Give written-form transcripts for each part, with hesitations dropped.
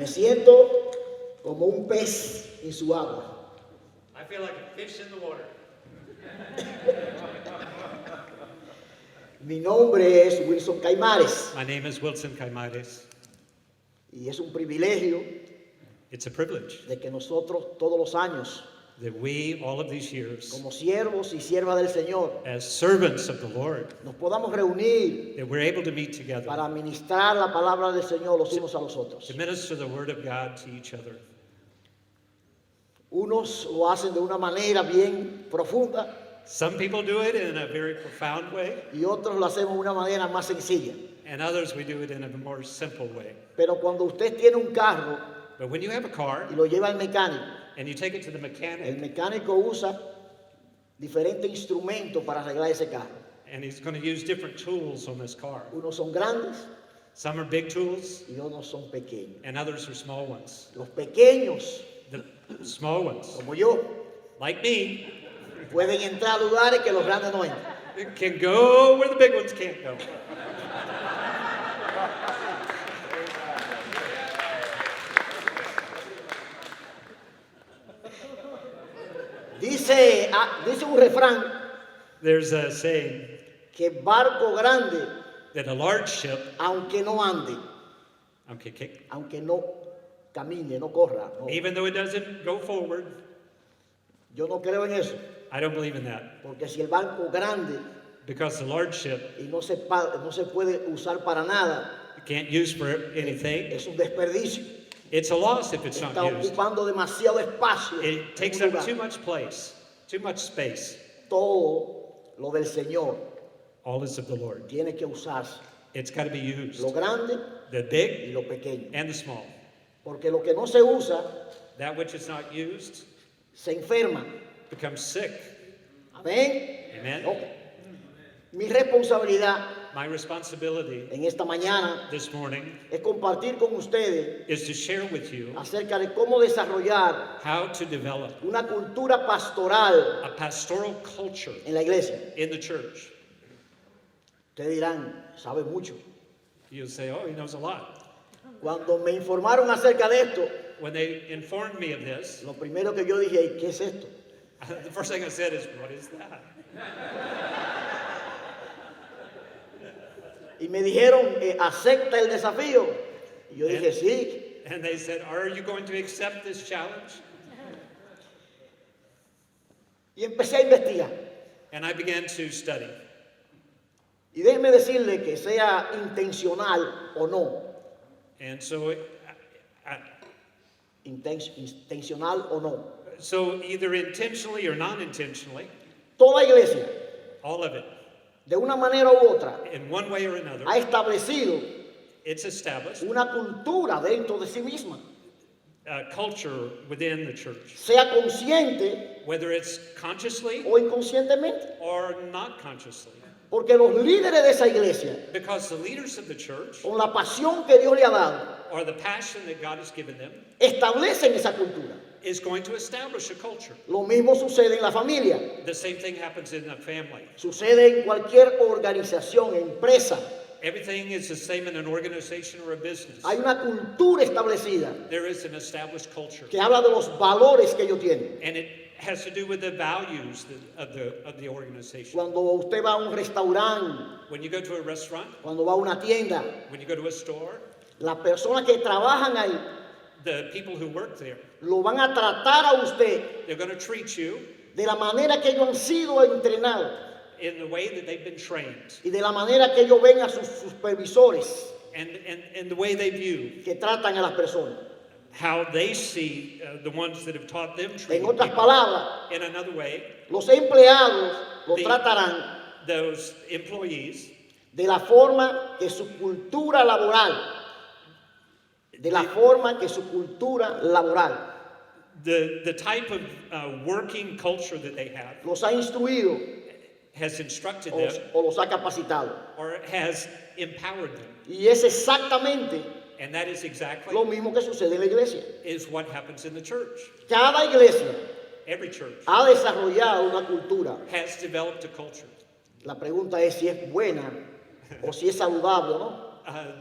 Me siento como un pez en su agua. I feel like a fish in the water. Mi nombre es Willson Caimares My name is Willson Caimares. y es un privilegio It's a privilege de que nosotros todos los años, that we, all of these years, como siervos y siervas del Señor, as servants of the Lord, nos podamos reunir that we're able to meet together para ministrar la palabra del Señor los unos a los otros. to minister the Word of God to each other. Unos lo hacen de una manera bien profunda Some people do it in a very profound way, y otros lo hacemos de una manera más sencilla. and others we do it in a more simple way. Pero cuando usted tiene un carro But when you have a car y lo lleva al mecánico, and you take it to the el mechanic, mecánico usa diferentes instrumentos para arreglar ese carro. and he's going to use different tools on this car. Unos son grandes Some are big tools, y otros son pequeños. and others are small ones. Los pequeños, The small ones, como yo, like me, pueden entrar a lugares que los grandes no entran. can go where the big ones can't go. Dice un refrán There's a saying que barco grande, that a large ship, aunque no ande, okay, aunque no camine, no corra, no. even though it doesn't go forward, Yo no creo en eso, I don't believe in that. porque si el barco grande Because the large ship y no se puede usar para nada, you can't use for anything. es un desperdicio. It's a loss if it's Está not used. ocupando demasiado espacio. It en takes un up lugar. too much place, too much space. Todo lo del Señor All is of the Lord. tiene que usarse, It's got to be used. lo grande The y big lo pequeño. and the small. Porque lo que no se usa That which is not used se enferma. becomes sick. Amén. Amen. Ok. Mi responsabilidad My responsibility en esta mañana this morning es compartir con ustedes is to share with you acerca de cómo desarrollar how to develop una cultura pastoral a pastoral culture en la iglesia. in the church. Ustedes dirán, sabe mucho. You'll say, oh, he knows a lot. Cuando me informaron acerca de esto, When they informed me of this, lo primero que yo dije, ¿qué es esto? the first thing I said is, what is that? Y me dijeron, ¿acepta el desafío? Y yo dije, sí. And they said, are you going to accept this challenge? Y empecé a investigar. And I began to study. Y déjeme decirle que sea intencional o no, And so, intencional o no, so either intentionally or non-intentionally, toda iglesia, all of it, de una manera u otra, in one way or another, ha establecido it's established una cultura dentro de sí misma, a culture within the church, sea consciente whether it's consciously o inconscientemente. or not consciously. Porque los líderes de esa iglesia, Because the leaders of the church, con la pasión que Dios le ha dado, or the passion that God has given them, establecen esa cultura. is going to establish a culture. Lo mismo sucede en la familia, The same thing happens in a family. sucede en cualquier organización, empresa. Everything is the same in an organization or a business. Hay una cultura establecida There is an established culture. que habla de los valores que ellos tienen. And it has to do with the values of the organization. Cuando usted va a un restaurante, When you go to a restaurant, cuando va a una tienda, when you go to a store, las personas que trabajan ahí the people who work there, lo van a tratar a usted they're going to treat you de la manera que ellos han sido entrenados in the way that they've been trained y de la manera que ellos ven a sus supervisores and the way they view que tratan a las personas. how they see the ones that have taught them treating En otras people. palabras, In another way, los empleados lo The- tratarán those employees, de la forma que su cultura laboral, de la forma que su cultura laboral the type of working culture that they have los ha instruido has instructed o, them o los ha capacitado. or has empowered them. Y es exactamente And that is exactly lo mismo que sucede en la iglesia. is what happens in the church. Cada iglesia Every church ha desarrollado una cultura. has developed a culture. La pregunta es si es buena o si es saludable o no.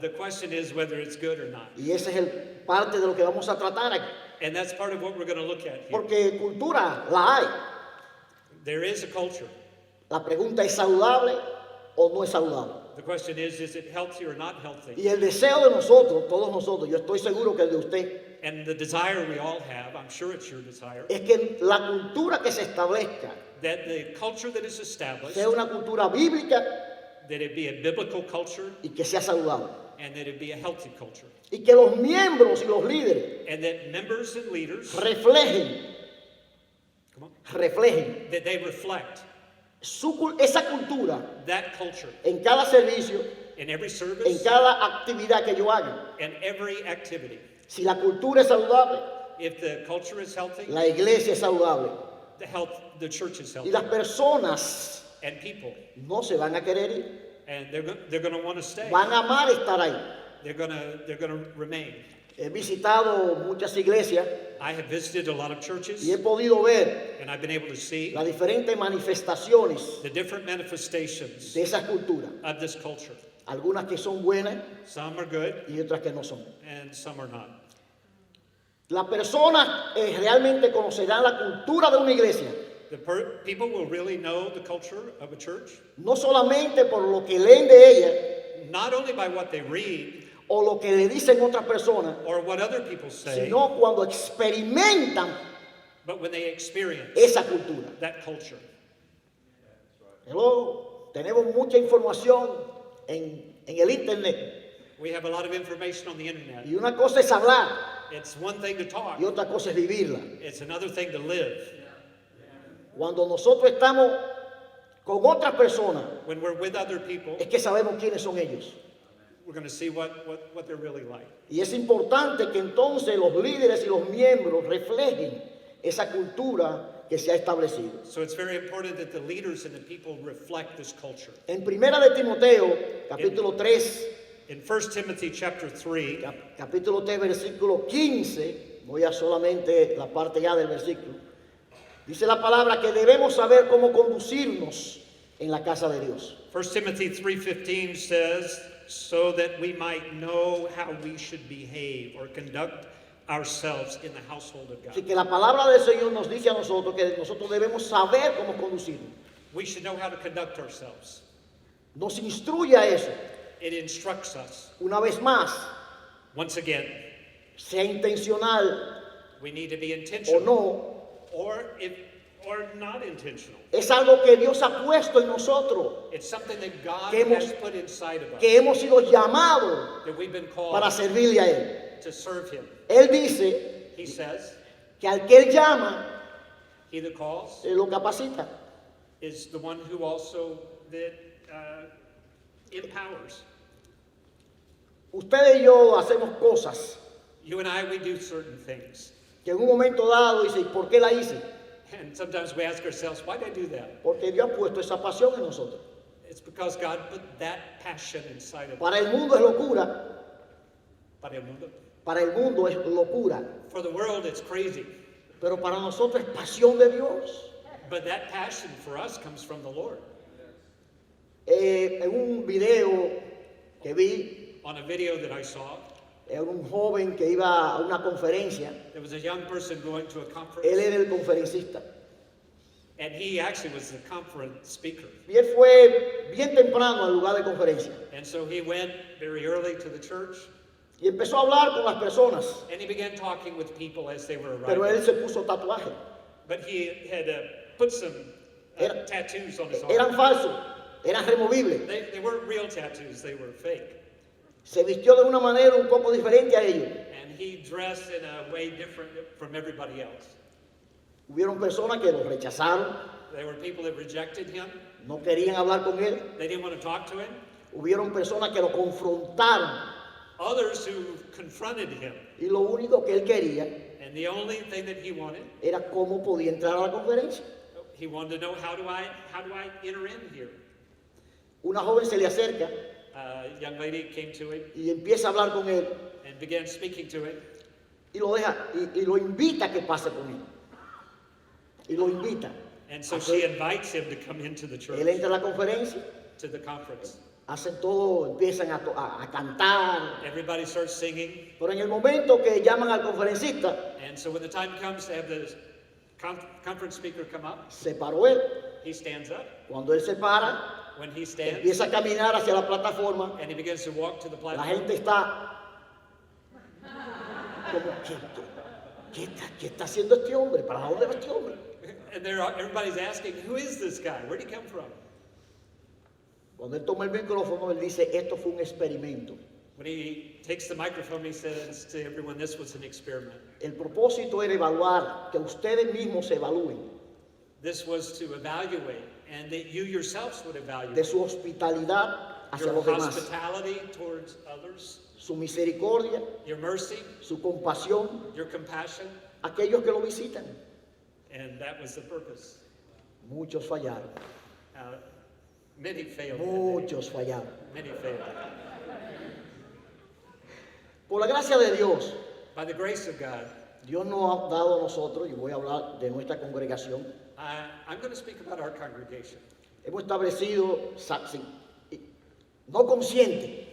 The question is whether it's good or not. Y ese es el parte de lo que vamos a tratar aquí. And that's part of what we're going to look at here. Porque cultura la hay. There is a culture. La pregunta es saludable o no es saludable. The question is it healthy or not healthy? Y el deseo de nosotros, todos nosotros, yo estoy seguro que el de usted, And the desire we all have, I'm sure it's your desire, es que la cultura que se establezca that the culture that is established, sea una cultura bíblica that it be a biblical culture y que sea saludable. and that it be a healthy culture. Y que los miembros y los líderes And that members and leaders, reflejen that they reflect esa cultura that culture en cada servicio, in every en service cada actividad que ellos hagan. and every activity. Si la cultura es saludable, If the culture is healthy, la iglesia es saludable. the church is Y healthy. las personas And people, no se van a querer ir, and they're going to want to stay. van a amar estar ahí. They're going to remain. He visitado muchas iglesias I have visited a lot of churches, y he podido ver and I've been able to see las diferentes manifestaciones the different manifestations de esa cultura. of this culture. Algunas que son buenas Some are good, y otras que no son. and some are not. Las personas realmente conocerán la cultura de una iglesia, People will really know the culture of a church, no solamente por lo que leen de ella not only by what they read o lo que le dicen otras personas, or what other people say, sino cuando experimentan but when they experience esa cultura. that culture. Hello, tenemos mucha información en el internet We have a lot of information on the internet. y una cosa es hablar It's one thing to talk, y otra cosa es vivirla. it's another thing to live. Cuando nosotros estamos con otras personas, When we're with other people, es que sabemos quiénes son ellos. we're going to see what they're really like. Y es importante que entonces los líderes y los miembros reflejen esa cultura que se ha establecido. So it's very important that the leaders and the people reflect this culture. En Primera de Timoteo, capítulo 3, In 1 Timothy chapter 3, capítulo 3, versículo 15, voy a solamente la parte ya del versículo, dice la palabra que debemos saber cómo conducirnos en la casa de Dios. 1 Timothy 3:15 says, so that we might know how we should behave or conduct ourselves in the household of Así God. que la palabra del Señor nos dice a nosotros que nosotros debemos saber cómo conducirnos. We should know how to conduct ourselves. Nos instruye a eso. It instructs us. Una vez más, Once again, sea intencional we need to be o intentional no, or not intentional. es algo que Dios ha puesto en nosotros, It's something that God Que hemos- has put inside of us, que hemos sido llamados that we've been para called servirle a Él. to serve Him. Él dice He says, que al que Él llama, he that calls Él lo capacita. is the one who also that empowers. Ustedes y yo hacemos cosas You and I, we do certain things. que en un momento dado dice, ¿y por qué la hice? And sometimes we ask ourselves, why did I do that? Porque Dios ha puesto esa pasión en nosotros. It's because God put that passion inside of us. Para el mundo es locura, Para el mundo. para el mundo es locura, For the world, it's crazy. pero para nosotros es pasión de Dios. But that passion for us comes from the Lord. En un video que vi, On a video that I saw, era un joven que iba a una conferencia, there was a young person going to a conference, él era el conferencista, and he actually was the conference speaker. y él fue bien temprano al lugar de conferencia, And so he went very early to the church, y empezó a hablar con las personas, and he began talking with people as they were pero él arriving. se puso tatuaje, But he had put some Era- tattoos on his eran arm. falsos, eran removibles, They weren't real tattoos, they were fake. se vistió de una manera un poco diferente a ellos. And he dressed in a way different from everybody else. Hubieron personas que lo rechazaron, There were people that rejected him. no querían hablar con él, They didn't want to talk to him. hubieron personas que lo confrontaron, Others who confronted him. y lo único que él quería And the only thing that he wanted, era cómo podía entrar a la conferencia. he wanted to know, how do I enter in here? Una joven se le acerca A young lady came to him y empieza a hablar con él and began speaking to him. y lo deja y lo invita a que pase con él. Y lo invita. And so she invites him to come into the church, Él entra a la conferencia, to the conference. hacen todo, empiezan a cantar. Everybody starts singing. Pero en el momento que llaman al conferencista, And so when the time comes to have the conference speaker come up, se paró él. he stands up. Cuando él se para, When he stands empieza a caminar hacia la plataforma, and he begins to walk to the la platform, gente está como, ¿qué está haciendo este hombre? ¿Para dónde va este hombre? and everybody's asking, who is this guy? Where'd he come from? Cuando él toma el micrófono, él dice, esto fue un experimento. When he takes the microphone, he says to everyone, this was an experiment. El propósito era evaluar, que ustedes mismos se evalúen This was to evaluate, and that you yourselves would de evaluate su hospitalidad hacia your los demás, hospitality towards others, su misericordia, your mercy, su compasión, your compassion, a aquellos que lo visitan. and that was the purpose. Muchos fallaron, Many failed. muchos fallaron. Many failed. Por la gracia de Dios, By the grace of God, Dios nos ha dado a nosotros, y voy a hablar de nuestra congregación, I'm going to speak about our congregation. hemos establecido, no consciente,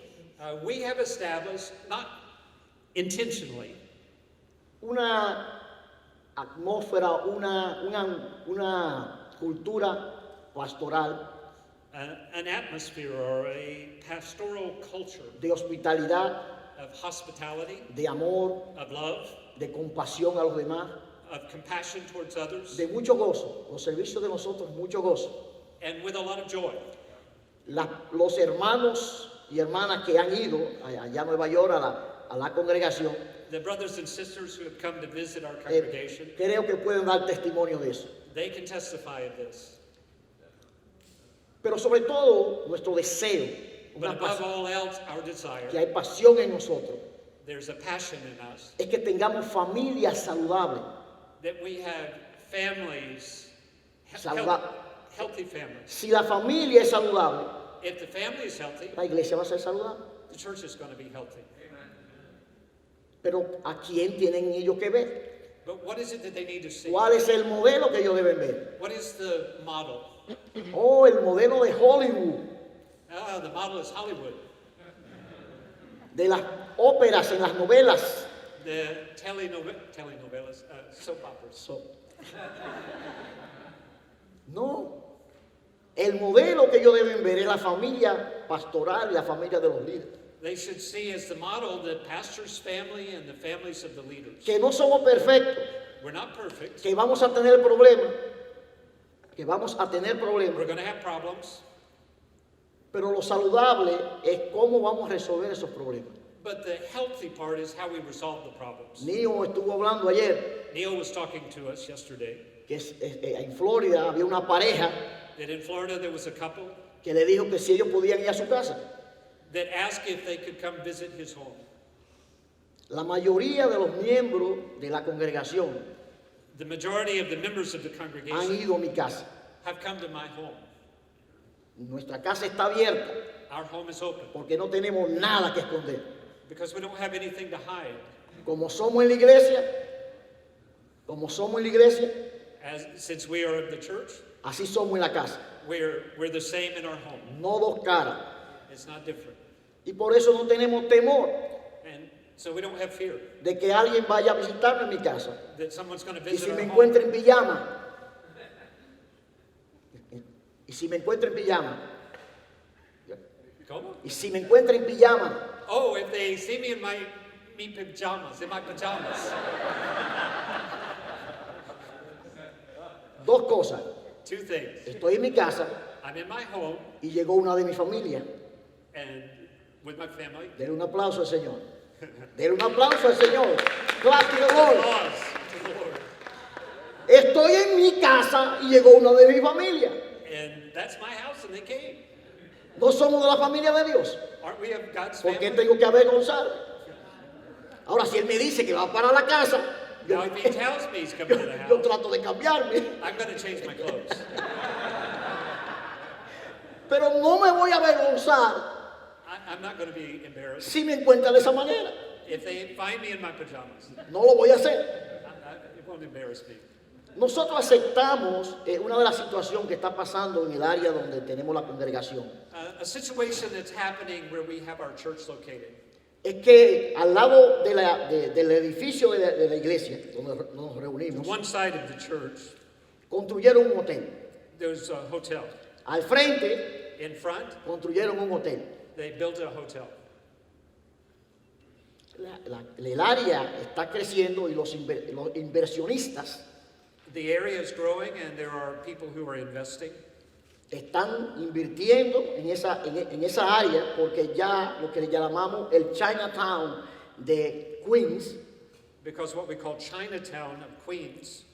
We have established, not intentionally, una atmósfera, una cultura pastoral an atmosphere or a pastoral culture de hospitalidad, of hospitality, de amor, of love, de compasión a los demás, of compassion towards others, de mucho gozo. Los servicios de nosotros, mucho gozo. and with a lot of joy. Los hermanos y hermanas que han ido allá a Nueva York a la congregación, The brothers and sisters who have come to visit our congregation, creo que pueden dar testimonio de eso. they can testify of this. Pero sobre todo, nuestro deseo, But above all else, our que desire, hay pasión en nosotros, there's a passion in us, es que tengamos familias saludables. that we have families, Saluda- healthy families. Si la familia es saludable, If the family is healthy, la iglesia va a ser saludable. the church is going to be healthy. Pero ¿a quién tienen ellos que ver? But what is it that they need to see? ¿Cuál es el modelo que ellos deben ver? What is the model? Oh, el modelo de Hollywood, The model is Hollywood. de las óperas en las novelas. The telenovelas, soap operas. No. El modelo que ellos deben ver es la familia pastoral y la familia de los líderes. They should see as the model the pastor's family and the families of the leaders. Que no somos perfectos, We're not perfect. que vamos a tener problemas, We're going to have problems. pero lo saludable es cómo vamos a resolver esos problemas. But the healthy part is how we resolve the problems. Nio estuvo hablando ayer Neil was talking to us yesterday que en Florida había una pareja that in Florida there was a couple que le dijo que si ellos podían ir a su casa. that asked if they could come visit his home. La mayoría de los miembros de la congregación The majority of the members of the han congregation ido a mi casa. have come to my home. Nuestra casa está abierta Our home is open porque no tenemos nada que esconder. because we don't have anything to hide. Como somos en la iglesia, Since we are of the church, así somos en la casa. we're the same in our home. No dos caras. It's not different. Y por eso no tenemos temor And so we don't have fear de que alguien vaya a visitarme en mi casa. that someone's going to Y visit si our me home. encuentra en pijama. Y si me encuentra en pijama. ¿Cómo? Y si me encuentra en pijama. Oh, if they see me in my pajamas. Dos cosas. Two things. Estoy en mi casa I'm in my home y llegó una de mi familia. and with my family. Denle un aplauso al Señor. Denle un aplauso al Señor. Clap to the Lord. Applause to the Lord. Estoy en mi casa y llegó una de mi familia. And that's my house, and they came. No somos de la familia de Dios. Aren't we of God's ¿Por qué family? tengo que avergonzar? Ahora, si Él me dice que va para la casa, Now, if he tells me he's coming to the yo house, trato de cambiarme. I'm going to change my clothes. Pero no me voy a avergonzar I'm not going to be embarrassed. si me encuentra de esa manera. If they find me in my pajamas, No lo voy a hacer. it won't embarrass me. Nosotros aceptamos una de las situaciones que está pasando en el área donde tenemos la congregación. A situation that's happening where we have our church located. Es que al lado del edificio de la iglesia, donde nos reunimos, One side of the church, construyeron un hotel. there's a hotel. Al frente, In front, construyeron un hotel. they built a hotel. El área está creciendo y los inversionistas The area is growing and there are people who are investing. están invirtiendo en esa área porque ya lo que le llamamos el Chinatown de Queens, Because what we call Chinatown of Queens,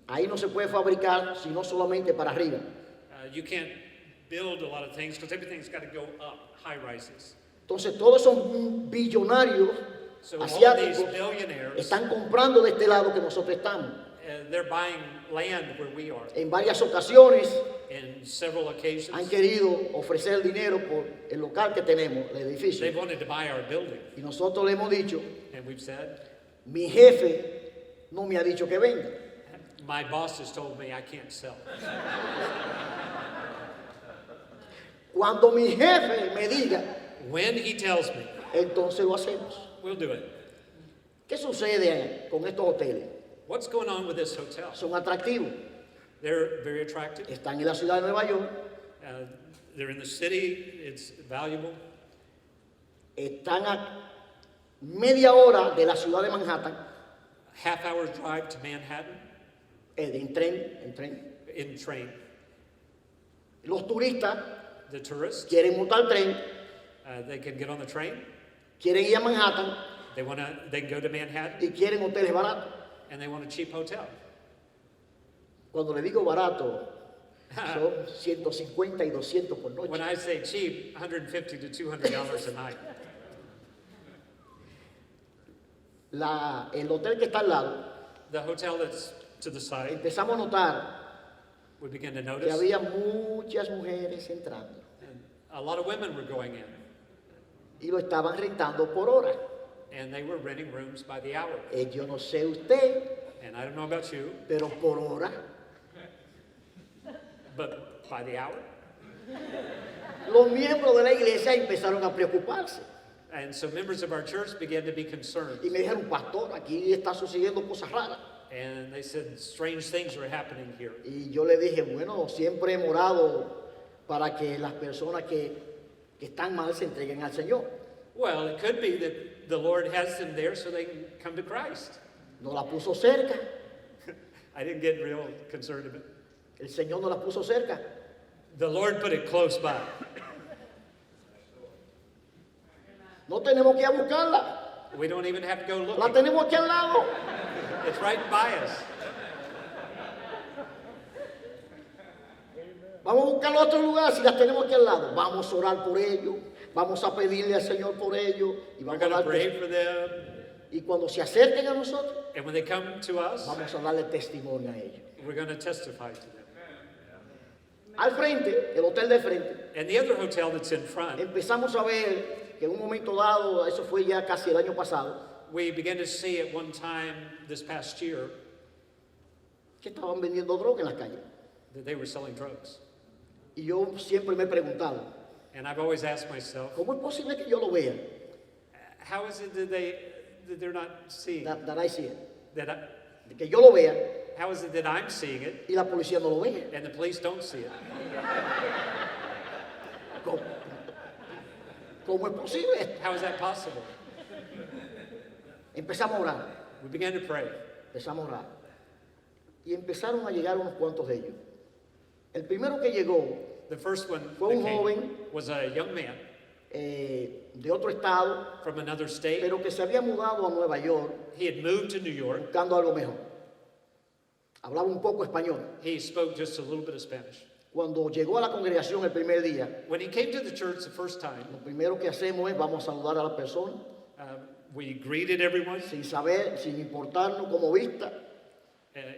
ahí no se puede fabricar sino solamente para arriba. you can't build a lot of things because everything's got to go up, high rises. Entonces todos esos billonarios So all asiáticos these billionaires, están comprando de este lado que nosotros estamos. they're buying land where we are. En varias ocasiones In several occasions, han querido ofrecer dinero por el local que tenemos, el edificio. they've wanted to buy our building. Y nosotros le hemos dicho, And we've said, mi jefe no me ha dicho que venga. my boss has told me I can't sell. Cuando mi jefe me diga, When he tells me, entonces lo hacemos. we'll do it. ¿Qué sucede con estos hoteles? What's going on with this hotel? Son atractivos. They're very attractive. Están en la ciudad de Nueva York, They're in the city. It's valuable. están a media hora de la ciudad de Manhattan, Half-hour drive to Manhattan en tren. in train. Los turistas The tourists, quieren montar tren, they can get on the train. quieren ir a Manhattan They can go to Manhattan y quieren hoteles baratos. and they want a cheap hotel. Cuando le digo barato, son 150 y 200 por noche. When I say cheap, $150 to $200 a night. El hotel que está al lado, The hotel that's to the side, empezamos a notar we begin to que notice había muchas mujeres entrando a lot of women were going in, y lo estaban rentando por hora. and they were renting rooms by the hour. Yo no sé usted, And I don't know about you, pero por hora. but by the hour. Los miembros de la iglesia empezaron a preocuparse And so members of our church began to be concerned. y me dijeron, pastor, aquí está sucediendo cosas raras. And they said strange things were happening here. Y yo le dije, bueno, siempre he orado para que las personas que están mal se entreguen al Señor. Well, it could be that the Lord has them there so they can come to Christ. No la puso cerca, I didn't get real concerned about it. el Señor no la puso cerca. The Lord put it close by. No tenemos que ir a buscarla, We don't even have to go la looking. tenemos aquí al lado. It's right by us. Vamos a buscar otro lugar si las tenemos aquí al lado. Vamos a orar por ellos, vamos a pedirle al Señor por ellos y We're vamos a going to dar pray for them. y cuando se acerquen a nosotros, And when they come to us, vamos a darle testimonio a ellos. we're going to testify to them. Al frente, el hotel de frente, And the other hotel that's in front, empezamos a ver que en un momento dado, eso fue ya casi el año pasado, we began to see at one time this past year que estaban vendiendo droga en las calles. that they were selling drugs. Y yo siempre me he preguntado, And I've always asked myself, ¿cómo es posible que yo lo vea? how is it that they're not seeing That I see it. that? Que yo lo vea How is it that I'm seeing it y la policía no lo vea. and the police don't see it? ¿Cómo, cómo es posible esto? How is that possible? Empezamos a orar, We began to pray. empezamos a orar. Y empezaron a llegar unos cuantos de ellos. El primero que llegó The first one Fue un that joven. came was a young man de otro estado, from another state. pero que se había mudado a Nueva York He had moved to New York. buscando algo mejor. Hablaba un poco español. He spoke just a little bit of Spanish. Cuando llegó a la congregación el primer día, When he came to the church the first time, lo primero que hacemos es vamos a saludar a la persona we greeted everyone, sin saber, sin importarnos cómo vista,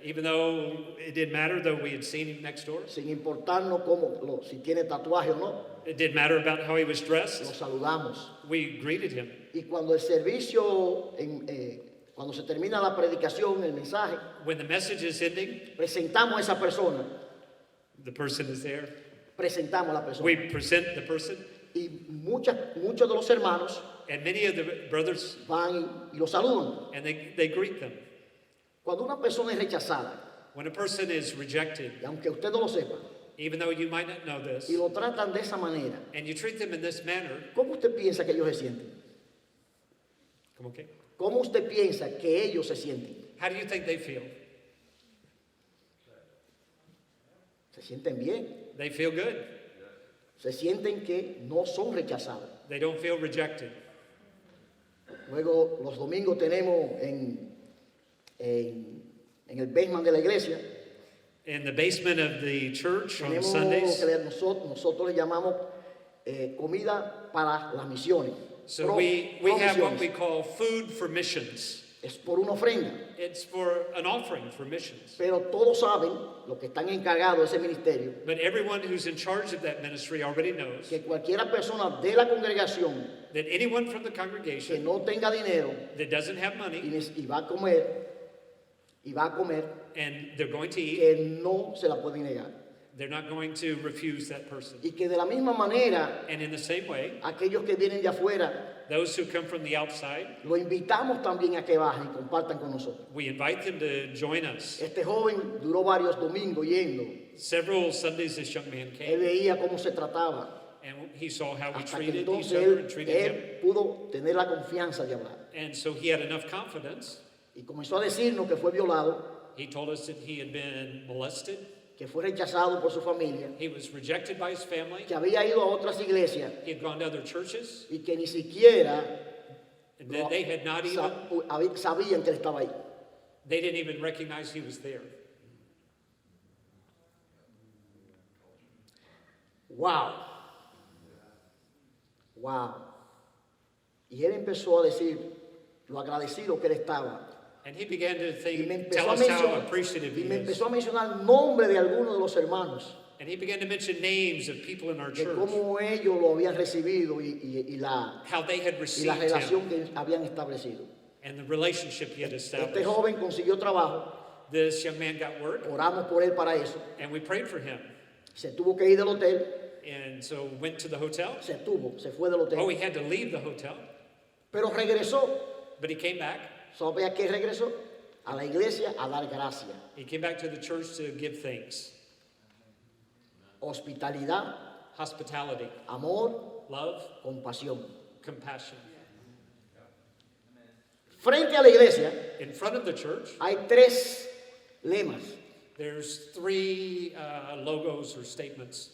even though it didn't matter, though we had seen him next door. sin importarnos si tiene tatuaje o no. It didn't matter about how he was Lo dressed. saludamos. We greeted him. Y cuando el servicio Cuando se termina la predicación, el mensaje, when the message is ending, presentamos a esa persona. the person is there. Presentamos a la persona. We present the person, Y muchos de los hermanos and many of the brothers, van y lo saludan. and they greet them. Cuando una persona es rechazada, When a person is rejected, y aunque usted no lo sepa, even though you might not know this, y lo tratan de esa manera, and you treat them in this manner, ¿cómo usted piensa que ellos se sienten? come okay? ¿Cómo usted piensa que ellos se sienten? How do you think they feel? Se sienten bien. They feel good. Se sienten que no son rechazados. They don't feel rejected. Luego los domingos tenemos en el basement de la iglesia, In the basement of the church on tenemos Sundays, que nosotros le llamamos comida para las misiones. so we have what Provisiones. we call food for missions. Es por una ofrenda. It's for an offering for missions. Pero todos saben, los que están encargados de ese ministerio, But everyone who's in charge of that ministry already knows que cualquier persona de la congregación that anyone from the que congregation no tenga dinero that doesn't have money y va a comer, and they're going to eat, que no se la pueden negar. they're not going to refuse that person. Y que de la misma manera, And in the same way, aquellos que vienen de afuera, those who come from the outside, lo invitamos también a que bajen y compartan con nosotros. we invite them to join us. Este joven duró varios domingos yendo. Several Sundays this young man Él came, veía cómo se trataba. and he saw how we Hasta que treated each entonces other and treated him. él pudo tener la confianza de hablar. And so he had enough confidence. Y comenzó a decirnos que fue violado, He told us that he had been molested. que fue rechazado por su familia, He was rejected by his family. que había ido a otras iglesias He had gone to other churches, y que ni siquiera and that they had not even, sabían que él estaba ahí. they didn't even recognize he was there. ¡Wow! ¡Wow! Y él empezó a decir lo agradecido que él estaba. And he began to Y me think, empezó tell a us how mencionar, appreciative y he me is. empezó a mencionar el nombre de algunos de los hermanos, And he began to mention names of people in our de church, cómo ellos lo habían recibido y la how they had y la received him, relación que habían establecido. and the relationship he had Este established. joven consiguió trabajo, This young man got work, oramos por él para eso, and we prayed for him. se tuvo que ir del hotel, And so went to the hotel. se fue del hotel, Oh, he had to leave the hotel, pero regresó. but he came back. ¿Sabe a qué regresó? A la iglesia a dar gracia, He came back to the church to give thanks. hospitalidad, Hospitality, amor, love, compasión. compassion. Frente a la iglesia In front of the church, hay tres lemas: there's three logos or statements.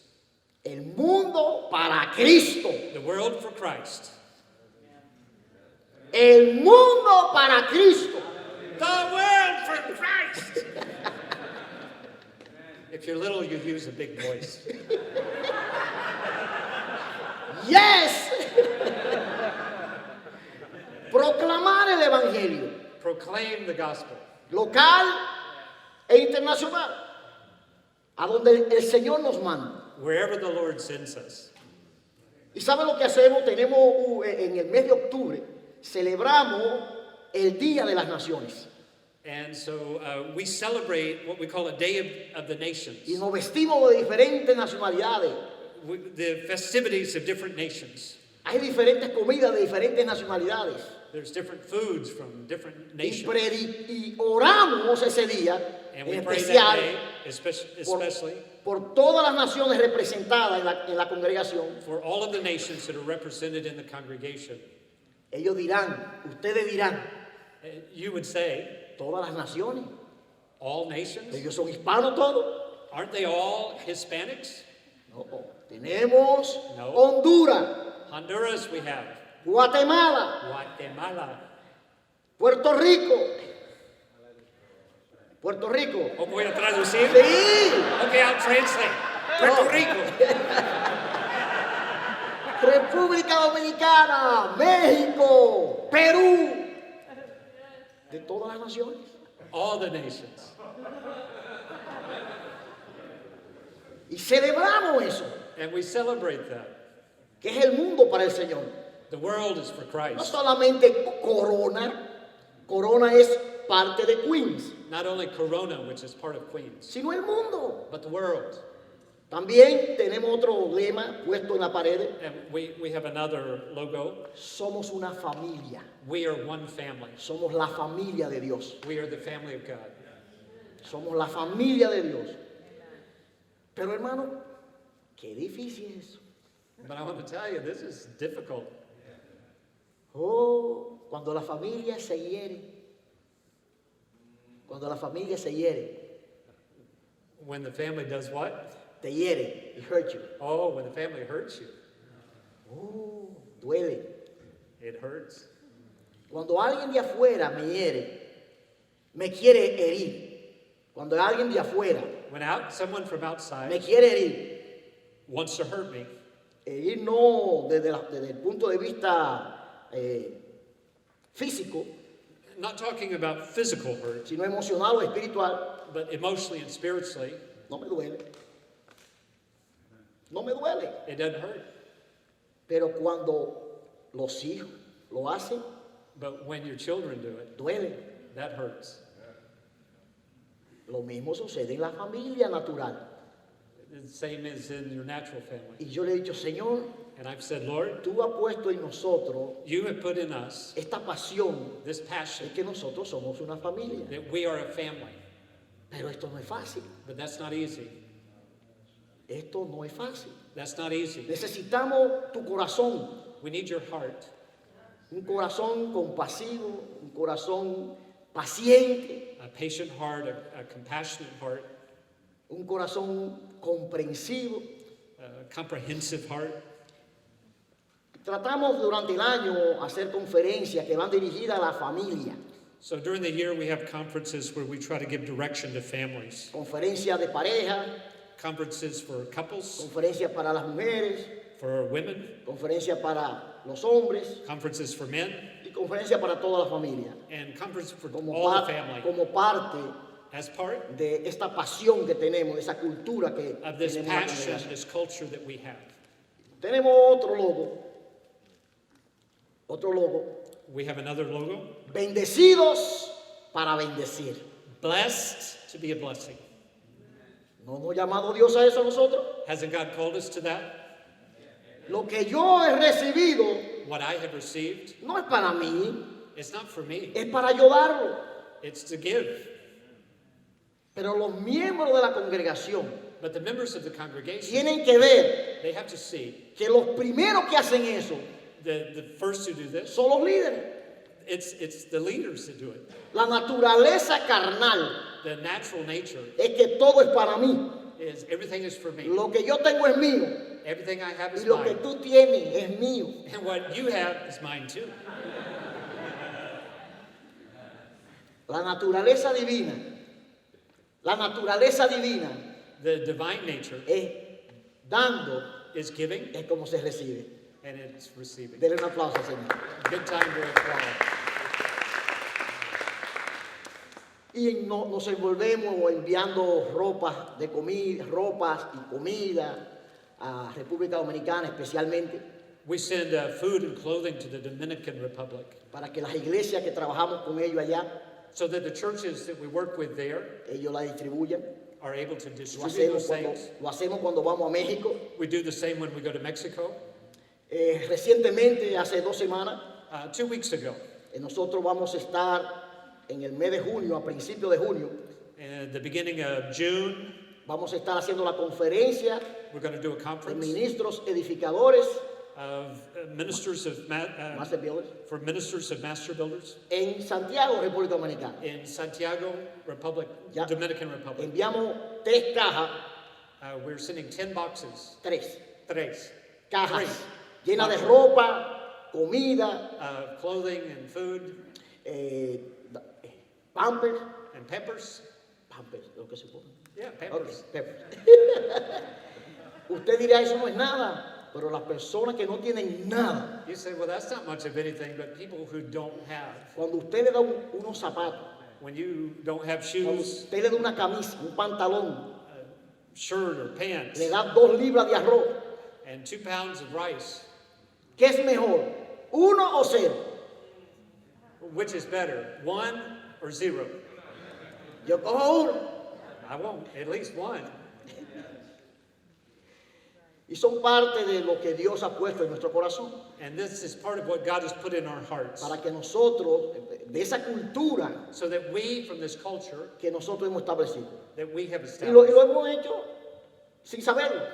el mundo para Cristo, The world for Christ. el mundo para Cristo. The world for Christ. If you're little, you use a big voice. Yes. Proclamar el evangelio Proclaim the gospel, local e internacional, a donde el Señor nos manda. wherever the Lord sends us. ¿Y sabe lo que hacemos? Tenemos en el mes de octubre, celebramos el Día de las Naciones. And so we celebrate what we call a Day of the Nations, Y nos vestimos de diferentes nacionalidades. the festivities of different nations. Hay diferentes comidas de diferentes nacionalidades. There's different foods from different Y, nations. y oramos ese día, And en we pray especial, that day, especially por todas las naciones representadas en la congregación. for all of the nations that are represented in the congregation. Ellos dirán, ustedes dirán, You would say, todas las naciones. all nations? Ellos son hispanos todos. Aren't they all Hispanics? No, tenemos No. Honduras, Honduras we have. Guatemala, Guatemala. Puerto Rico. Puerto Rico. ¿O voy a traducir? Sí. Okay, I'll translate. Puerto Rico. República Dominicana, México, Perú. De todas las naciones. All the nations. Y celebramos eso, And we celebrate that. que es el mundo para el Señor. The world is for No Christ. solamente Corona, Corona es parte de Queens, Not only Corona, which is part of Queens, sino el mundo. but the world. También tenemos otro lema puesto en la pared. And we have another logo. Somos una familia. We are one family. Somos la familia de Dios. We are the family of God. Somos la familia de Dios. Pero hermano, qué difícil es eso. But I want to tell you, this is difficult. Oh, cuando la familia se hiere. Cuando la familia se hiere. When the family does what? Te hiere. It hurts you. Oh, when the family hurts you, Oh, duele. it hurts. Cuando alguien de afuera me hiere, me quiere herir. Cuando alguien de afuera When someone from me outside quiere herir, wants to hurt me, herir no desde el punto de vista físico, not talking about physical hurt, sino emocional o espiritual, but emotionally and spiritually, no me duele. No me duele. it doesn't hurt. Pero cuando los hijos lo hacen, But when your children do it, duele. that hurts. Lo mismo sucede en la familia natural. The same as in your natural family. Y yo le he dicho, Señor, And I've said, Lord, tú has puesto en nosotros you have put in us esta pasión this de passion que nosotros somos una familia. that we are a family. Pero esto no es fácil. But that's not easy. Esto no es fácil. That's not easy. Necesitamos tu corazón. We need your heart. Un corazón compasivo, un corazón paciente, A patient heart, a compassionate heart, un corazón comprensivo. a comprehensive heart. Tratamos durante el año hacer conferencias que van dirigidas a la familia. So during the year, we have conferences where we try to give direction to families. Conferencias de pareja, Conferences for couples, conferencias para las mujeres, for women, conferencias para los hombres conferences for men, y conferencias para toda la familia. and conferences for Como, all the family. como parte As part de esta pasión que tenemos, de esa cultura que of this tenemos en la passion, congregación. this culture that we have. Tenemos otro logo. Otro logo. We have another logo. Bendecidos para bendecir. Blessed to be a blessing. ¿No hemos llamado Dios a eso nosotros? Hasn't God called us to that? Lo que yo he recibido What I have received, no es para mí, it's not for me. es para yo darlo. It's to give. Pero los miembros de la congregación But the members of the congregation, tienen que ver they have to see que los primeros que hacen eso the first to do this, son los líderes. it's the leaders that do it. La naturaleza carnal The natural nature es que todo es para mí. is everything is for me. Lo que yo tengo es mío Everything I have y is lo que mine. tú tienes es mío. And what you have is mine too. La naturaleza divina, la naturaleza divina The divine nature es dando, is giving es como se recibe. and it's receiving. Denle un aplauso al Señor. Good time to applaud. Y nos envolvemos enviando ropas de comida, ropas y comida a República Dominicana especialmente We send food and clothing to the Dominican Republic para que las iglesias que trabajamos con ellos allá, so that the churches that we work with there ellos la distribuyan. are able to Lo distribute hacemos those cuando, things. lo hacemos cuando vamos a México. We do the same when we go to Mexico. Recientemente, hace 2 semanas, 2 weeks ago, nosotros vamos a estar en el mes de junio, a principios de junio, at the beginning of June, vamos a estar haciendo la conferencia we're going to do a de conference ministros edificadores, of ministers of master builders, for ministers of master builders en Santiago, República Dominicana. in Santiago, Ya. Dominican Republic. Enviamos 3 cajas, We're sending 10 boxes, 3 tres, cajas Three. llenas de ropa, comida, clothing and food pampers, and peppers. lo que se pone. Yeah, Ok, peppers. peppers. Usted dirá, eso no es nada, pero las personas que no tienen nada, You say, well, that's not much of anything, but people who don't have, cuando usted le da unos zapatos, when you don't have cuando shoes, usted le da una camisa, un pantalón, shirt or pants, le da 2 libras de arroz, and 2 pounds of rice, ¿qué es mejor? 1 o 0. Which is better, 1 or 0? Yo cojo uno. I won't, at least 1. Y son parte de lo que Dios ha puesto en nuestro corazón. And this is part of what God has put in our hearts. Para que nosotros, de esa cultura So that we, from this culture, que nosotros hemos establecido, that we have y lo established. hemos hecho sin saberlo.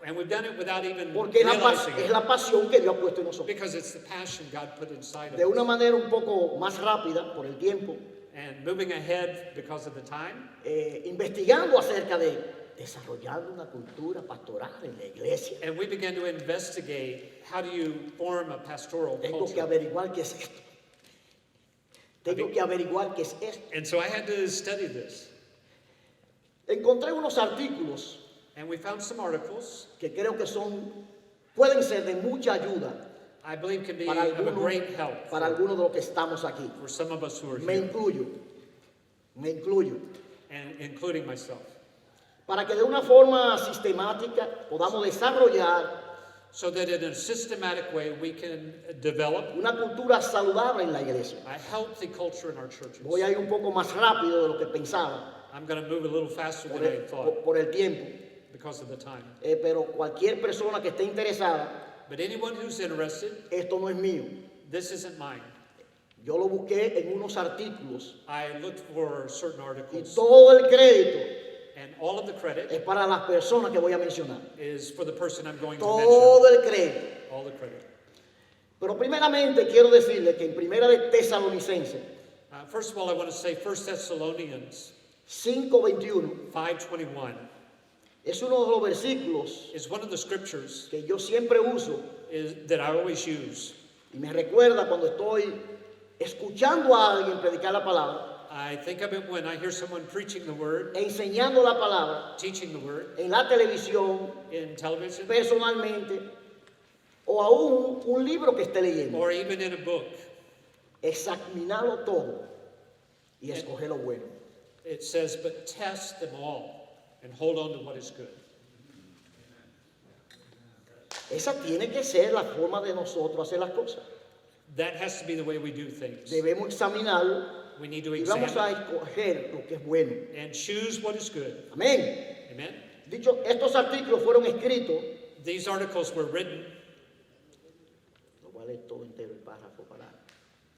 And we've done it without even Porque realizing es it. la pasión que Dios ha puesto en nosotros. Because it's the passion God put inside of De una us. manera un poco más rápida, por el tiempo, And moving ahead because of the time, investigando acerca de desarrollando una cultura pastoral en la iglesia. and we began to investigate how do you form a pastoral Tengo que culture. averiguar qué es esto. Tengo que averiguar qué es esto. And so I had to study this. Encontré unos artículos And we found some articles que creo que pueden ser de mucha ayuda I believe can be para of a great help para algunos de los que estamos aquí. for some of us who are Me here, incluyo. and including myself. Para que de una forma sistemática podamos desarrollar So that in a systematic way we can develop una cultura saludable en la iglesia. a healthy culture in our churches. Voy a ir un poco más rápido de lo que pensaba I'm going to move a little faster por than I el, had thought por el tiempo, because of the time. pero cualquier persona que esté interesada, But anyone who's interested, esto no es mío. this isn't mine. Yo lo busqué en unos artículos I looked for certain y articles, todo el crédito and all of the credit es para las personas que voy a mencionar. is for the person I'm going to Todo mention. el crédito. All the credit. Pero primeramente quiero decirle que en Primera de Tesalonicenses First of all, I want to say 1 Thessalonians 5:21 5:21 es uno de los versículos is one of the scriptures que yo siempre uso that I always use. y me recuerda cuando estoy escuchando a alguien predicar la palabra, I think of it when I hear someone preaching the word, enseñando la palabra teaching the word en la televisión, in television, personalmente, o aún un libro que esté leyendo. or even in a book. Examinarlo todo y escoger lo bueno. It says, but test them all and hold on to what is good. Esa tiene que ser la forma de nosotros hacer las cosas. That has to be the way we do things. Debemos examinarlo We need to y vamos a examine escoger lo que es bueno. and choose what is good. Amén. Amen? Dicho, estos artículos fueron escritos. These articles were written. Lo voy a leer todo entero el párrafo para.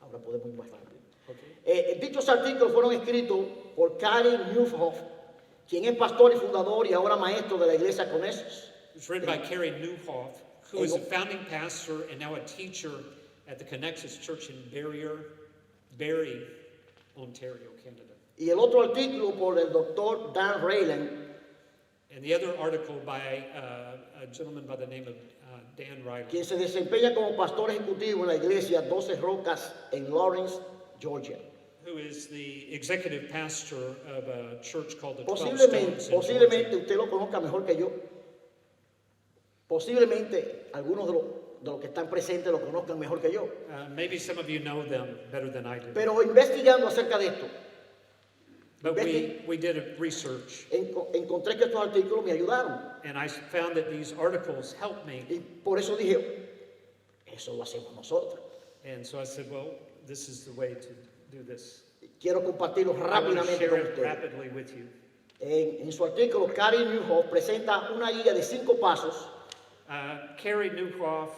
Ahora podemos ir más rápido. Okay. Dichos artículos fueron escritos por Karen Newhoff, quien es pastor y fundador y ahora maestro de la iglesia Caimares. It was written by Carrie Newhoff, who is a founding pastor and now a teacher at the Connexus Church in Barrie, Ontario, Canada. Y el otro artículo por el doctor Dan Rayland, And the other article by a gentleman by the name of Dan Riley, quien se desempeña como pastor ejecutivo en la iglesia 12 Rocas en Lawrence, Georgia. who is the executive pastor of a church called the 12 Posiblemente, Stones in posiblemente Georgia. usted lo conozca mejor que yo. Posiblemente algunos de los que están presentes lo conozcan mejor que yo. Maybe some of you know them better than I do. Pero investigando acerca de esto, But we did a research, encontré que estos artículos me ayudaron. and I found that these articles helped me. Y por eso dije, eso lo hacemos nosotros. And so I said, well, this is the way to do this. Quiero compartirlo I want to rápidamente share con it ustedes. rapidly with you. En su artículo, Karen Newhoff presenta una guía de 5 pasos. Carrie Newhoff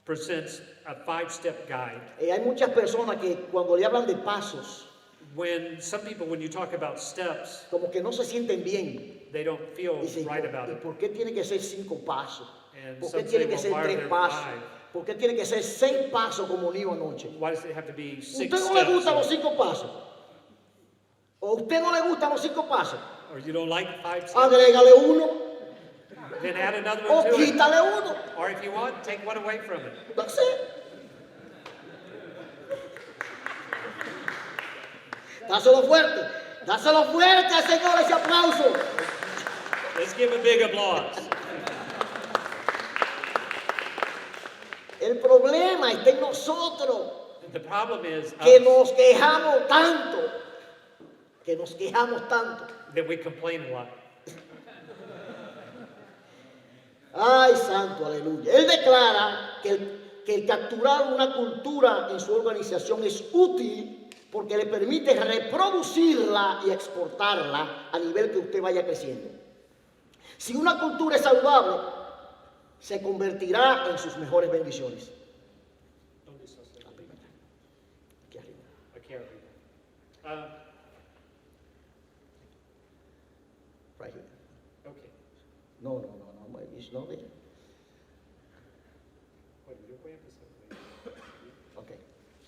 presents a 5-step guide. Hay muchas personas que cuando le hablan de pasos, When some people, when you talk about steps, como que no se sienten bien. they don't feel Dicen, right about ¿y it. por qué tiene que ser 5 pasos? And ¿Por qué some tiene say, que well, ser why are 3 there pasos? 5? ¿Por qué tiene que ser 6 pasos como niño anoche? Why does it have to be 6 ¿Usted no le gustan los steps? 5 pasos? ¿O a usted no le gustan los 5 pasos? Or you don't like 5 steps? Agrégale uno Then add another o one to it. quítale uno. Or if you want, take one away from it. That's it. Dáselo fuerte al Señor ese aplauso. Let's give a big applause. El problema está en nosotros, The problem is que us, nos quejamos tanto, that we complain a lot. Ay, santo, aleluya. Él declara que que el capturar una cultura en su organización es útil porque le permite reproducirla y exportarla a nivel que usted vaya creciendo. Si una cultura es saludable, se convertirá en sus mejores bendiciones. ¿Dónde estás? Aquí arriba. Aquí arriba. Right here. Okay. No, it's not there. Bueno, yo voy a empezar. Okay.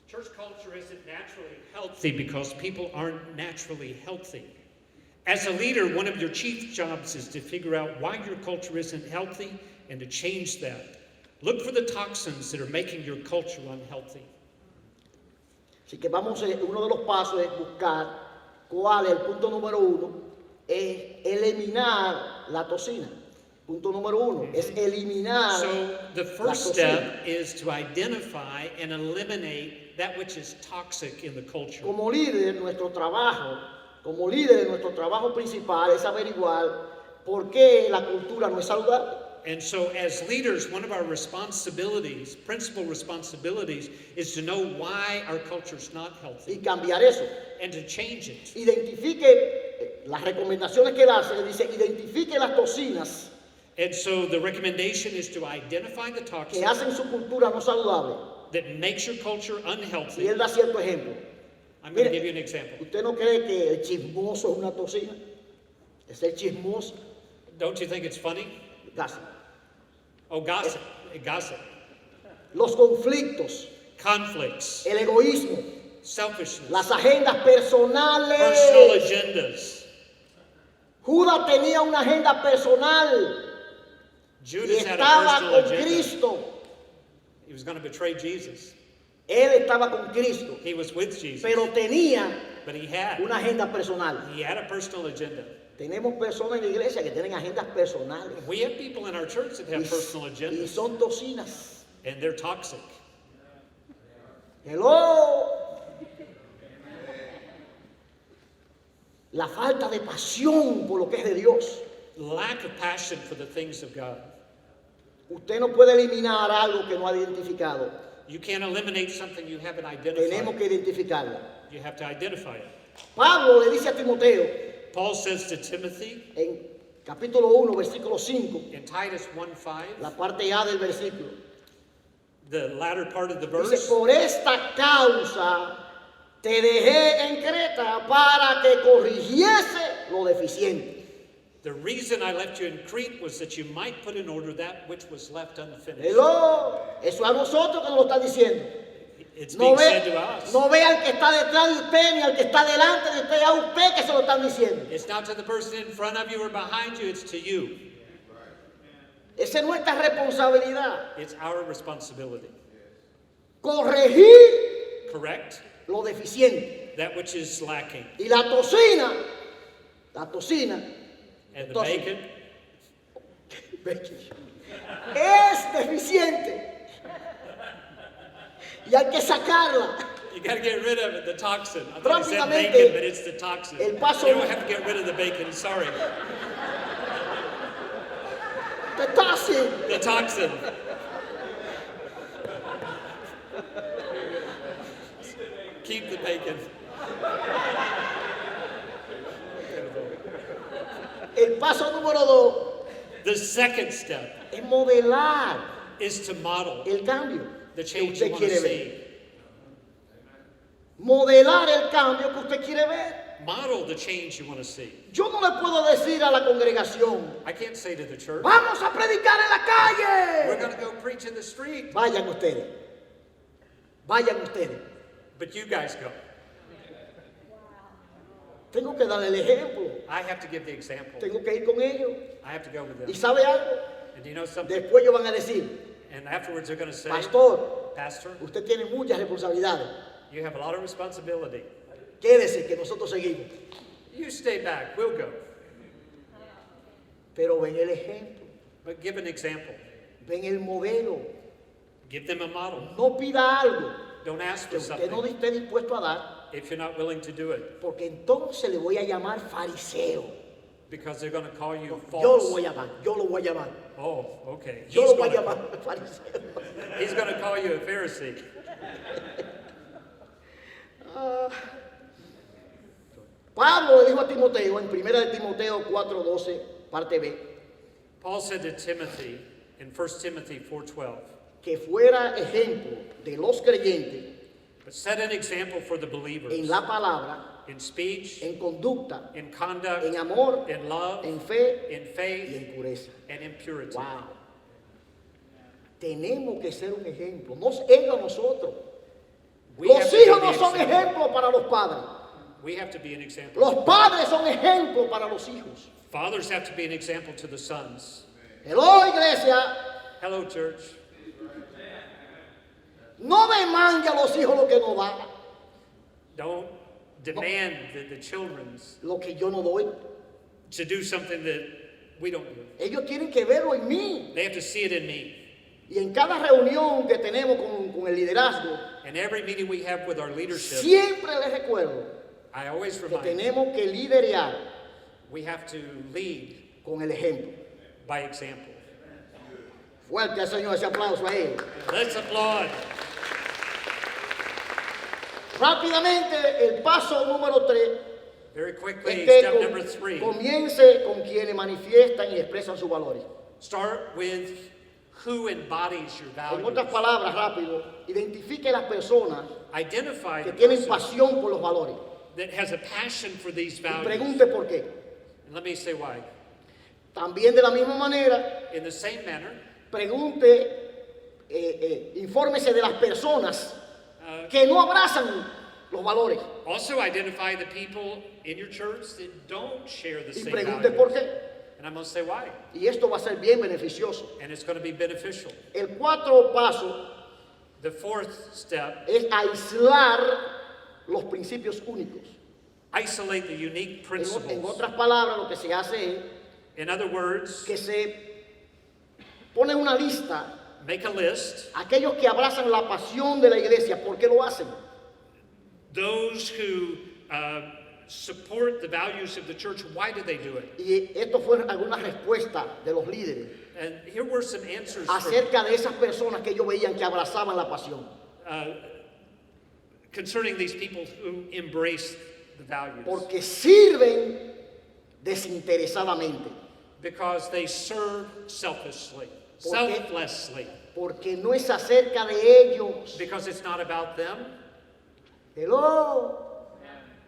Church culture isn't naturally healthy because people aren't naturally healthy. As a leader, one of your chief jobs is to figure out why your culture isn't healthy and to change that. Look for the toxins that are making your culture unhealthy. Así que uno de los pasos es buscar cuál es el punto número uno, es eliminar la toxina. Punto número uno es eliminar So the la first toxina. step is to identify and eliminate that which is toxic in the culture. Como líder, nuestro trabajo principal es averiguar por qué la cultura no es saludable. And so as leaders, one of our responsibilities, principal responsibilities, is to know why our culture is not Y healthy cambiar eso. and to change it. Identifique las recomendaciones que él hace, le dice, identifique las toxinas And so the recommendation is to identify the que toxins hacen su cultura no saludable. that makes your culture Y unhealthy. él da cierto ejemplo. I'm going to Mire, give you an example. ¿Usted no cree que el chismoso es una toxina? Es el chismoso. Don't you think it's funny? Casi. Oh, gossip. Gossip. Los conflictos, Conflicts. el egoísmo, Selfishness. las agendas personales. Personal agendas. Judas tenía una agenda personal y Judas had a estaba personal con agenda. Cristo. He was going to betray Jesus. Él estaba con Cristo, He was with Jesus. pero tenía But he had una agenda personal. a personal agenda. Tenemos personas en la iglesia que tienen agendas personales We have people in our church that have personal y agendas, son toxinas. and they're toxic. Hello. La falta de pasión por lo que es de Dios. Lack of passion for the things of God. Usted no puede eliminar algo que no ha identificado. You can't eliminate something you haven't Tenemos identified. que identificarlo. You have to identify it. Pablo le dice a Timoteo Paul says to Timothy en capítulo 1, versículo 5, in Titus 1:5, la parte A del versículo. the latter part of the Dice, verse, por esta causa te dejé en Creta para que corrigiese lo deficiente. the reason I left you in Crete was that you might put in order that which was left unfinished. Hello. Eso a nosotros que nos lo está diciendo. It's No being said to ve, us. no ve al que está detrás de usted ni al que está delante de usted, a usted que se lo están diciendo. It's not to the person in front of you or behind you, it's to you. Esa es nuestra responsabilidad. It's our responsibility. Corregir Correct? lo deficiente. That which is lacking. Y la tocina, And the Entonces- bacon, es deficiente. Y hay que sacarla. you got to get rid of it, the toxin. I thought he said Rápidamente, bacon, but it's the toxin. el paso- You don't have to get rid of the bacon, sorry. The toxin. The toxin. Keep the bacon. El paso número 2 The second step es modelar is to model el cambio the que change you usted want to quiere ver. see. Modelar el cambio que usted quiere ver. Model the change you want to see. Yo no le puedo decir a la congregación, I can't say to the church, vamos a predicar en la we're calle. going to go preach in the street, Vayan ustedes. Vayan ustedes. but you guys go. Tengo que darle el ejemplo. I have to give the example. Tengo que ir con ellos. I have to go with ¿Y them. sabe algo? And do you know something? Después ellos van a decir, And afterwards they're going to say, pastor, Pastor, usted tiene muchas responsabilidades. you have a lot of responsibility. Quédese que nosotros seguimos. You stay back, we'll go. Pero ven el ejemplo. But give an example. Ven el modelo. Give them a model. No pida algo Don't ask que for usted no something esté dispuesto a dar, if you're not willing to do it. porque entonces le voy a llamar fariseo. Because they're going to call you Yo lo voy false. a llamar, yo lo voy a llamar. Oh, okay. Yo lo voy a He's llamar fariseo. going to call you a Pharisee. Pablo le dijo a Timoteo en 1 de Timoteo 4:12, parte B, Paul said to Timothy in 1 Timothy 4:12, que fuera ejemplo de los creyentes but set an example for the believers en la palabra, in speech, en conducta, in conduct, en amor, in love, en fe in y faith, en pureza. and in purity. Wow. Tenemos que ser un ejemplo, no es ellos a nosotros. We have Los to be hijos the no son example. ejemplos para los padres. We have to be an example. Los padres son ejemplos para los hijos. Fathers have to be an example to the sons. Hello, iglesia. Hello, church. No demangue a los hijos lo que no da, Don't demand the children's lo que yo no doy. to do something that we don't do. Ellos tienen que verlo en mí. They have to see it in me. Y en cada reunión que tenemos con el liderazgo, And every meeting we have with our leadership, siempre les recuerdo I always que remind tenemos que liderar we have to lead con el ejemplo. by example. Fuerte al Señor ese aplauso a él. Let's applaud. Rápidamente, el paso número 3 Very es quickly, que step number 3. comience con quienes manifiestan y expresan sus valores. Start with who embodies your En otras values. palabras, rápido, identifique las personas Identify que the tienen person pasión por los valores. that has a passion for these Y values. pregunte por qué. And let me say why. También de la misma manera, In the same manner, pregunte, infórmese de las personas que no abrazan los valores. also identify the people in your church that don't share the Y same pregunte por values. qué. And I'm going to say why. Y esto va a ser bien beneficioso. And it's going to be beneficial. El 4 paso The fourth step, es aislar los principios únicos. isolate the unique En principles. otras palabras, lo que se hace es In other words, que se pone una lista make a list. aquellos que abrazan la pasión de la iglesia. ¿Por qué lo hacen? Those who support the values of the church, why do they do it? Y esto fue alguna respuesta de los líderes And here were some answers from, acerca de esas personas que ellos veían que abrazaban la pasión. concerning these people who embrace the values. Porque sirven desinteresadamente. Because they serve selfishly, ¿Por qué? selflessly. Porque no es acerca de ellos. Because it's not about them, Hello.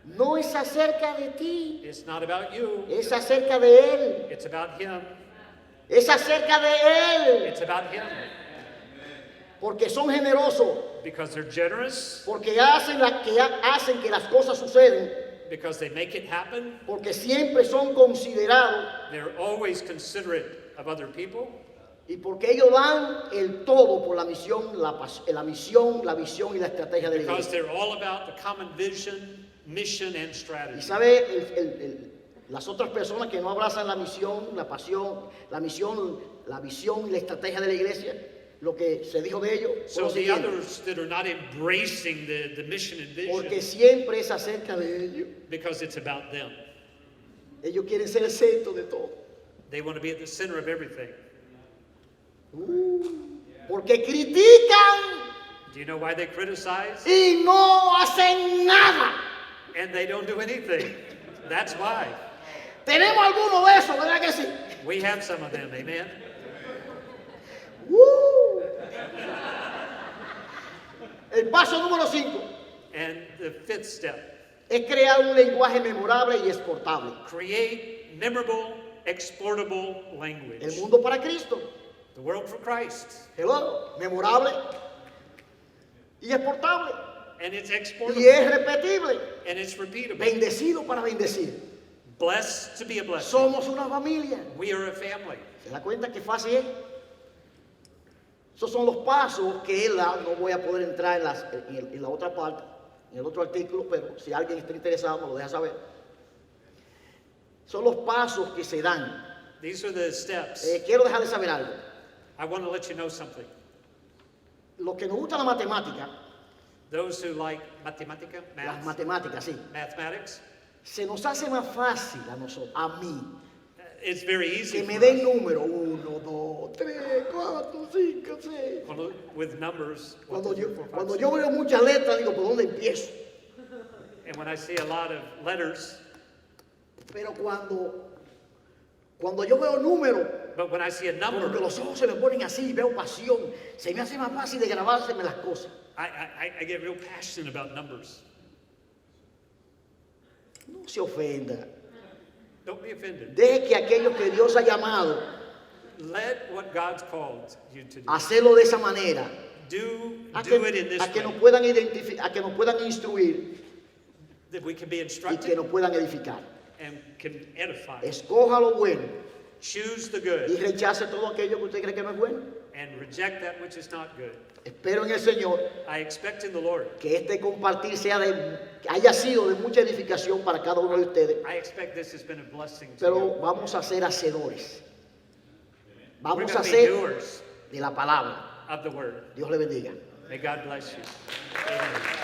No es acerca de ti. it's not about you, Es acerca de él. it's about him, Es acerca de él. it's about him. Porque son generosos. Because they're generous, Porque hacen que las cosas suceden. because they make it happen, Porque siempre son considerados. they're always considerate of other people, Y porque ellos dan el todo por la misión, la visión y la estrategia de la because iglesia. they're all about the common vision, mission, and Y strategy. sabe, las otras personas que no abrazan la misión, la pasión, la visión y la estrategia de la iglesia, lo que se dijo de ellos fue So lo the siguiente. others that are not embracing the mission and Porque vision, siempre es acerca de ellos. because it's about them. Ellos quieren ser el centro de todo. They want to be at the center of everything. Porque critican Do you know why they criticize? y no hacen nada. And they don't do anything. That's why. Tenemos algunos de esos, ¿verdad que sí? We have some of them, amen? El paso número 5 And the fifth step, es crear un lenguaje memorable y exportable. create memorable, exportable El language. mundo para Cristo. The world for Christ. Hello, memorable y exportable. And it's Y exportable. es repetible. And it's repeatable. Bendecido para bendecir. Blessed to be a blessing. Somos una familia. We are a family. ¿Se da cuenta qué fácil es? Esos son los pasos que él da. No voy a poder entrar en la otra parte, en el otro artículo, pero si alguien está interesado me lo deja saber. Son los pasos que se dan. These are the steps. Quiero dejar de saber algo. I want to let you know something. Los que nos gusta la matemática, Those who like las maths, matemáticas, sí, mathematics, se nos hace más fácil a nosotros, a mí, It's very easy que me for den us número 1, 2, 3, 4, 5, 6. with numbers. one, Cuando two, yo, three, four, five, cuando six. yo veo muchas letras, digo, ¿por dónde empiezo? And when I see a lot of letters, Pero cuando yo veo números, but when I see a como que number, los ojos se me ponen así, veo pasión. Se me hace más fácil de grabárseme las cosas. I get real passionate about numbers. No se ofenda. Don't be offended. Deje que aquellos que Dios ha llamado, Let what God's called you to do. hacerlo de esa manera. Do A it in this que nos way, puedan identificar, a que nos puedan instruir that we can be y que instructed nos puedan edificar. and can edify. Escoja lo bueno Choose the y good rechace todo aquello que usted cree que no es bueno. and reject that which is not good. Espero en el Señor I expect in the Lord. que este compartir haya sido de mucha edificación para cada uno de ustedes. I expect this has been a blessing to Pero you. vamos a ser hacedores. We're Vamos going a to be ser doers de la palabra. of the word. Dios le bendiga. May God bless you. Amen.